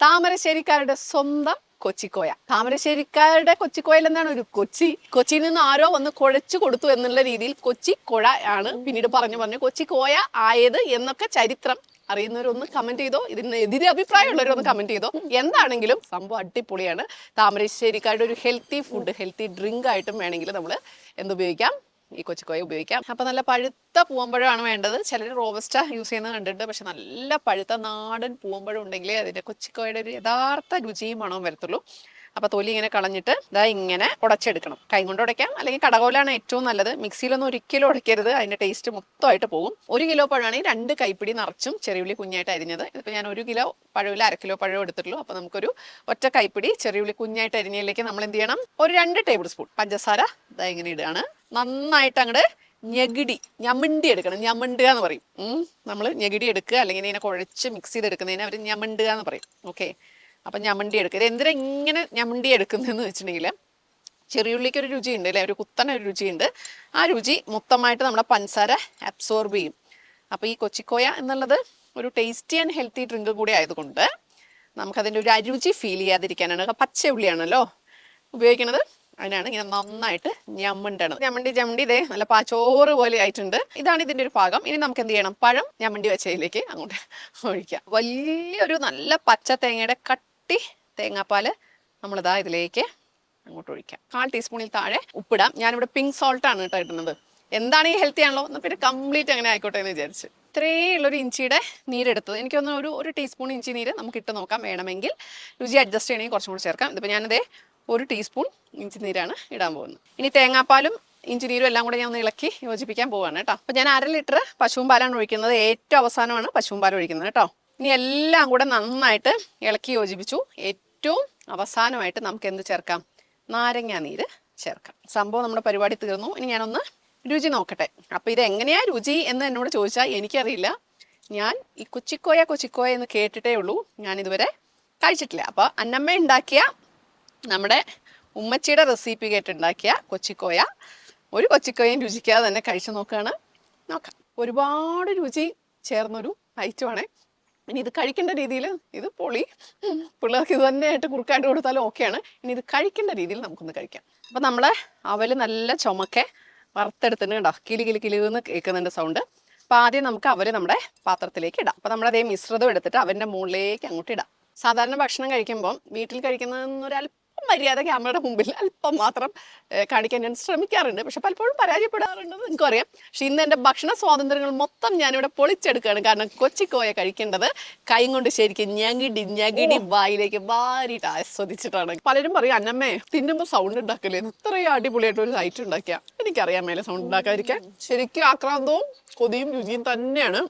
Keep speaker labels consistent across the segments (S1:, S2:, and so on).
S1: താമരശ്ശേരിക്കാരുടെ സ്വന്തം കൊച്ചിക്കോയ. താമരശ്ശേരിക്കാരുടെ കൊച്ചിക്കോയൽ എന്താണ്? ഒരു കൊച്ചിയിൽ നിന്ന് ആരോ വന്ന് കുഴച്ചു കൊടുത്തു എന്നുള്ള രീതിയിൽ കൊച്ചിക്കോഴ ആണ് പിന്നീട് പറഞ്ഞു കൊച്ചിക്കോയ ആയത് എന്നൊക്കെ ചരിത്രം അറിയുന്നവരൊന്ന് കമന്റ് ചെയ്തോ, ഇതിന് എതിരെ അഭിപ്രായമുള്ളവരൊന്ന് കമന്റ് ചെയ്തോ. എന്താണെങ്കിലും സംഭവം അടിപൊളിയാണ്. താമരശ്ശേരിക്കാരുടെ ഒരു ഹെൽത്തി ഫുഡ്, ഹെൽത്തി ഡ്രിങ്ക് ആയിട്ടും വേണമെങ്കിൽ നമ്മൾ എന്തുപയോഗിക്കാം, ഈ കൊച്ചിക്കോയ ഉപയോഗിക്കാം. അപ്പൊ നല്ല പഴുത്ത പൂവമ്പഴമാണ് വേണ്ടത്. ചിലർ റോബസ്റ്റ യൂസ് ചെയ്യുന്നത് കണ്ടിട്ടുണ്ട്. പക്ഷെ നല്ല പഴുത്ത നാടൻ പൂവമ്പഴം ഉണ്ടെങ്കിൽ അതിന്റെ കൊച്ചിക്കോയുടെ ഒരു യഥാർത്ഥ രുചിയും മണവും വരത്തുള്ളൂ. അപ്പൊ തൊലി ഇങ്ങനെ കളഞ്ഞിട്ട് ഇതാ ഇങ്ങനെ ഉടച്ചെടുക്കണം. കൈ കൊണ്ട് ഉടയ്ക്കാം, അല്ലെങ്കിൽ കടകോലാണ് ഏറ്റവും നല്ലത്. മിക്സിയിലൊന്നും ഒരിക്കലും ഉടയ്ക്കരുത്, അതിന്റെ ടേസ്റ്റ് മൊത്തമായിട്ട് പോകും. 1 കിലോ പഴമാണെങ്കിൽ 2 കൈപ്പിടി നിറച്ചും ചെറിയുള്ളി കുഞ്ഞായിട്ട് അരിഞ്ഞത്. ഇതിപ്പോൾ ഞാൻ 1 കിലോ പഴമില്ല, 1/2 കിലോ പഴം എടുത്തിട്ടുള്ളൂ. അപ്പൊ നമുക്കൊരു ഒറ്റ കൈപ്പിടി ചെറിയുള്ളി കുഞ്ഞായിട്ട് അരിഞ്ഞതിലേക്ക് നമ്മൾ എന്ത് ചെയ്യണം, ഒരു 2 ടേബിൾ സ്പൂൺ പഞ്ചസാര ഇതാ ഇങ്ങനെ ഇടുകയാണ്. നന്നായിട്ട് അങ്ങോട്ട് ഞമിണ്ടി എടുക്കണം. ഞമിണ്ടുക എന്ന് പറയും. നമ്മൾ ഞെകിടി എടുക്കുക, അല്ലെങ്കിൽ ഇങ്ങനെ കുഴച്ച് മിക്സ് ചെയ്തെടുക്കുന്നതിന് അവർ ഞമിണ്ടുക എന്ന് പറയും. ഓക്കെ, അപ്പം ഞമണ്ടി എടുക്കുക. ഇത് എന്തിനാ ഇങ്ങനെ ഞമണ്ടി എടുക്കുന്നതെന്ന് വെച്ചിട്ടുണ്ടെങ്കിൽ ചെറിയുള്ളിക്ക് ഒരു രുചിയുണ്ട് അല്ലേ, ഒരു കുത്തന ഒരു രുചിയുണ്ട്. ആ രുചി മൊത്തമായിട്ട് നമ്മുടെ പഞ്ചസാര അബ്സോർബ് ചെയ്യും. അപ്പോൾ ഈ കൊച്ചിക്കോയ എന്നുള്ളത് ഒരു ടേസ്റ്റി ആൻഡ് ഹെൽത്തി ഡ്രിങ്ക് കൂടി ആയതുകൊണ്ട് നമുക്കതിൻ്റെ ഒരു അരുചി ഫീൽ ചെയ്യാതിരിക്കാനാണ്. പച്ച ഉള്ളിയാണല്ലോ ഉപയോഗിക്കുന്നത്, അതിനാണ് ഇങ്ങനെ നന്നായിട്ട് ഞമ്മണ്ടണം. ഞമ്മണ്ടി ഇതേ നല്ല പാച്ചോറ് പോലെ ആയിട്ടുണ്ട്. ഇതാണ് ഇതിന്റെ ഒരു പാകം. ഇനി നമുക്ക് എന്ത് ചെയ്യണം, പഴം ഞമ്മണ്ടി വെച്ചതിലേക്ക് അങ്ങോട്ട് ഒഴിക്കാം. വലിയൊരു നല്ല പച്ച തേങ്ങയുടെ കട്ടി തേങ്ങാപ്പാല് നമ്മളിതാ ഇതിലേക്ക് അങ്ങോട്ട് ഒഴിക്കാം. 1/4 ടീസ്പൂണിൽ താഴെ ഉപ്പിടാം. ഞാനിവിടെ പിങ്ക് സോൾട്ട് ആണ് കേട്ടോ ഇടുന്നത്. എന്താണ് ഈ ഹെൽത്തി ആണല്ലോ എന്നാൽ പിന്നെ കംപ്ലീറ്റ് അങ്ങനെ ആയിക്കോട്ടെ എന്ന് വിചാരിച്ച് ഇത്രയുള്ളൊരു ഇഞ്ചിയുടെ നീരെടുത്തത്. എനിക്കൊന്ന് ഒരു ടീസ്പൂൺ ഇഞ്ചി നീര് നമുക്ക് ഇട്ട് നോക്കാം. വേണമെങ്കിൽ രുചി അഡ്ജസ്റ്റ് ചെയ്യണമെങ്കിൽ കുറച്ചും കൂടി ചേർക്കാം. ഇതിപ്പോൾ ഞാനിതേ 1 ടീസ്പൂൺ ഇഞ്ചി നീരാണ് ഇടാൻ പോകുന്നത്. ഇനി തേങ്ങാപ്പാലും ഇഞ്ചി നീരും എല്ലാം കൂടെ ഞാൻ ഒന്ന് ഇളക്കി യോജിപ്പിക്കാൻ പോവാണ് കേട്ടോ. അപ്പോൾ ഞാൻ 1/2 ലിറ്റർ പശുവും പാലാണ് ഒഴിക്കുന്നത്. ഏറ്റവും അവസാനമാണ് പശുവും പാൽ ഒഴിക്കുന്നത് കേട്ടോ. ഇനി എല്ലാം കൂടെ നന്നായിട്ട് ഇളക്കി യോജിപ്പിച്ചു. ഏറ്റവും അവസാനമായിട്ട് നമുക്ക് എന്ത് ചേർക്കാം, നാരങ്ങ നീര് ചേർക്കാം. സംഭവം നമ്മുടെ പരിപാടി തീർന്നു. ഇനി ഞാനൊന്ന് രുചി നോക്കട്ടെ. അപ്പോൾ ഇത് എങ്ങനെയാ രുചി എന്ന് എന്നോട് ചോദിച്ചാൽ എനിക്കറിയില്ല. ഞാൻ ഈ കൊച്ചിക്കോയ എന്ന് കേട്ടിട്ടേ ഉള്ളൂ, ഞാനിതുവരെ കഴിച്ചിട്ടില്ല. അപ്പോൾ അന്നമ്മ ഉണ്ടാക്കിയ, നമ്മുടെ ഉമ്മച്ചിയുടെ റെസിപ്പി കേട്ടുണ്ടാക്കിയ കൊച്ചിക്കോയ, ഒരു കൊച്ചിക്കോയും രുചിക്കാതെ തന്നെ കഴിച്ചു നോക്കാം. ഒരുപാട് രുചി ചേർന്നൊരു ഐറ്റമാണേ. ഇനി ഇത് കഴിക്കേണ്ട രീതിയിൽ ഇത് പൊളി. പിള്ളേർക്ക് ഇത് തന്നെയായിട്ട് കുറുക്കായിട്ട് കൊടുത്താലും ഓക്കെയാണ്. ഇനി ഇത് കഴിക്കേണ്ട രീതിയിൽ നമുക്കൊന്ന് കഴിക്കാം. അപ്പം നമ്മൾ അവല് നല്ല ചുമക്കെ വറുത്തെടുത്തിട്ട് കേട്ടോ, കിളിന്ന് കേൾക്കുന്നുണ്ട് സൗണ്ട്. അപ്പം ആദ്യം നമുക്ക് അവല് നമ്മുടെ പാത്രത്തിലേക്ക് ഇടാം. അപ്പം നമ്മളതേ മിശ്രിതം എടുത്തിട്ട് അവൻ്റെ മുകളിലേക്ക് അങ്ങോട്ട് ഇടാം. സാധാരണ ഭക്ഷണം കഴിക്കുമ്പോൾ വീട്ടിൽ കഴിക്കുന്നതെന്നൊരല്പം മര്യാദ ക്യാമറയുടെ മുമ്പിൽ അല്പം മാത്രം കാണിക്കാൻ ഞാൻ ശ്രമിക്കാറുണ്ട്. പക്ഷെ പലപ്പോഴും പരാജയപ്പെടാറുണ്ടെന്ന് നിങ്ങൾക്കറിയാം. പക്ഷെ ഇന്ന് എൻ്റെ ഭക്ഷണ സ്വാതന്ത്ര്യങ്ങൾ മൊത്തം ഞാനിവിടെ പൊളിച്ചെടുക്കുകയാണ്. കാരണം കൊച്ചിക്കോയ കഴിക്കേണ്ടത് കൈ കൊണ്ട് ശരിക്കും ഞകിടി വായിലേക്ക് വാരിയിട്ട് ആസ്വദിച്ചിട്ടാണ്. പലരും പറയും, അന്നമ്മേ തിന്നുമ്പോൾ സൗണ്ട് ഉണ്ടാക്കല്ലേ, ഇത്രയും അടിപൊളിയായിട്ട് ഒരു സൈറ്റ് ഉണ്ടാക്കിയ. എനിക്കറിയാൻ മേലെ സൗണ്ട് ഉണ്ടാക്കാതിരിക്കാൻ. ശരിക്കും ആക്രാന്തവും കൊതിയും രുചിയും തന്നെയാണ്.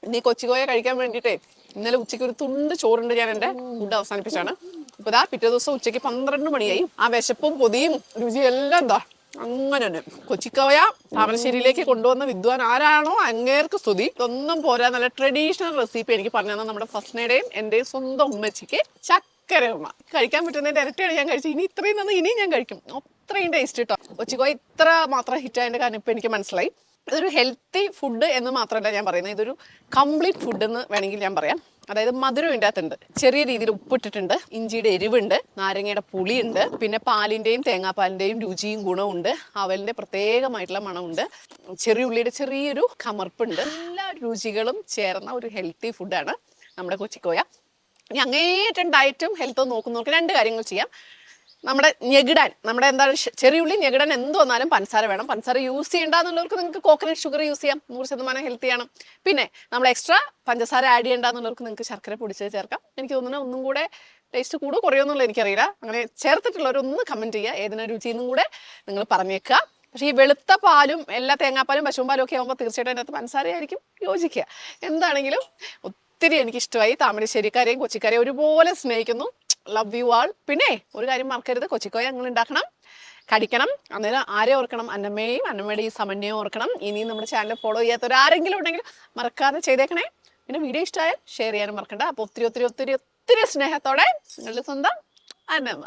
S1: ഇനി കൊച്ചിക്കോയ കഴിക്കാൻ വേണ്ടിയിട്ടേ ഇന്നലെ ഉച്ചയ്ക്ക് ഒരു തുണ്ട് ചോറുണ്ട് ഞാൻ എൻ്റെ ഫുഡ് അവസാനിപ്പിച്ചാണ്. ഇപ്പൊ ഇതാ പിറ്റേ ദിവസം ഉച്ചയ്ക്ക് 12 മണിയായി. ആ വിശപ്പും കൊതിയും രുചിയും എല്ലാം എന്താ അങ്ങനെ തന്നെ. കൊച്ചിക്കോയ താമരശ്ശേരിയിലേക്ക് കൊണ്ടുവന്ന വിദ്വാൻ ആരാണോ അങ്ങേർക്ക് സ്തുതി. ഇതൊന്നും പോരാ, നല്ല ട്രഡീഷണൽ റെസിപ്പി എനിക്ക് പറഞ്ഞു തന്നെ നമ്മുടെ ഫസ്നയുടെയും എൻ്റെയും സ്വന്തം ഉമ്മച്ചിക്ക് ചക്കര ഉമ്മ. കഴിക്കാൻ പറ്റുന്നതിന്റെ ഇരട്ടിയാണ് ഞാൻ കഴിച്ചത്. ഇനി ഇത്രയും നിന്ന് ഇനിയും ഞാൻ കഴിക്കും. അത്രയും ടേസ്റ്റ് കിട്ടോ. കൊച്ചിക്കോയ ഇത്ര മാത്രം ഹിറ്റായതിന്റെ കാരണം ഇപ്പൊ എനിക്ക് മനസ്സിലായി. ഇതൊരു ഹെൽത്തി ഫുഡ് എന്ന് മാത്രമല്ല ഞാൻ പറയുന്നത്, ഇതൊരു കംപ്ലീറ്റ് ഫുഡ് എന്ന് വേണമെങ്കിൽ ഞാൻ പറയാം. അതായത് മധുരം ഇതിൻ്റെ അകത്തുണ്ട്, ചെറിയ രീതിയിൽ ഉപ്പിട്ടിട്ടുണ്ട്, ഇഞ്ചിയുടെ എരിവുണ്ട്, നാരങ്ങയുടെ പുളിയുണ്ട്, പിന്നെ പാലിൻ്റെയും തേങ്ങാപ്പാലിൻ്റെയും രുചിയും ഗുണമുണ്ട്, അവലിൻ്റെ പ്രത്യേകമായിട്ടുള്ള മണമുണ്ട്, ചെറിയ ഉള്ളിയുടെ ചെറിയൊരു കമർപ്പുണ്ട്. എല്ലാ രുചികളും ചേർന്ന ഒരു ഹെൽത്തി ഫുഡാണ് നമ്മുടെ കൊച്ചിക്കോയ. ഇനി അങ്ങേറ്റം ഡയറ്റും ഹെൽത്തും നോക്കുന്നവർക്ക് 2 കാര്യങ്ങൾ ചെയ്യാം. നമ്മുടെ ഞെകിടാൻ, നമ്മുടെ എന്താണ് ചെറിയുള്ളി ഞെകിടാൻ എന്ത് വന്നാലും പഞ്ചസാര വേണം. പഞ്ചസാര യൂസ് ചെയ്യേണ്ടെന്നുള്ളവർക്ക് നിങ്ങൾക്ക് കോക്കനട്ട് ഷുഗർ യൂസ് ചെയ്യാം, 100% ഹെൽത്തിയാണ്. പിന്നെ നമ്മൾ എക്സ്ട്രാ പഞ്ചസാര ആഡ് ചെയ്യേണ്ടെന്നുള്ളവർക്ക് നിങ്ങൾക്ക് ശർക്കര പൊടിച്ചത് ചേർക്കാം. എനിക്ക് തോന്നുന്നു ഒന്നും കൂടെ ടേസ്റ്റ് കൂടും കുറയുമെന്നുള്ള എനിക്കറിയില്ല. അങ്ങനെ ചേർത്തിട്ടുള്ളവരൊന്ന് കമൻറ്റ് ചെയ്യുക, ഏതിനാ രുചിയെന്നും കൂടെ നിങ്ങൾ പറഞ്ഞേക്കുക. പക്ഷേ ഈ വെളുത്ത പാലും എല്ലാ തേങ്ങാപ്പാലും പശുവും പാലും ഒക്കെ ആകുമ്പോൾ തീർച്ചയായിട്ടും അതിനകത്ത് പഞ്ചസാരയായിരിക്കും യോജിക്കുക. എന്താണെങ്കിലും ഒത്തിരി എനിക്കിഷ്ടമായി. താമരശ്ശേരിക്കാരെയും കൊച്ചിക്കാരെയും ഒരുപോലെ സ്നേഹിക്കുന്നു. Love you all. പിന്നെ ഒരു കാര്യം മറക്കരുത്, കൊച്ചിക്കോയ നിങ്ങൾ ഉണ്ടാക്കണം, കടിക്കണം. അന്നേരം ആരെ ഓർക്കണം, അന്നമ്മയും അന്നമ്മയുടെ ഈ സമന്വയം ഓർക്കണം. ഇനിയും നമ്മുടെ ചാനൽ ഫോളോ ചെയ്യാത്തവരാരെങ്കിലും ഉണ്ടെങ്കിൽ മറക്കാതെ ചെയ്തേക്കണേ. പിന്നെ വീഡിയോ ഇഷ്ടമായാൽ ഷെയർ ചെയ്യാനും മറക്കണ്ട. അപ്പോൾ ഒത്തിരി സ്നേഹത്തോടെ നിങ്ങളുടെ സ്വന്തം അന്നമ്മ.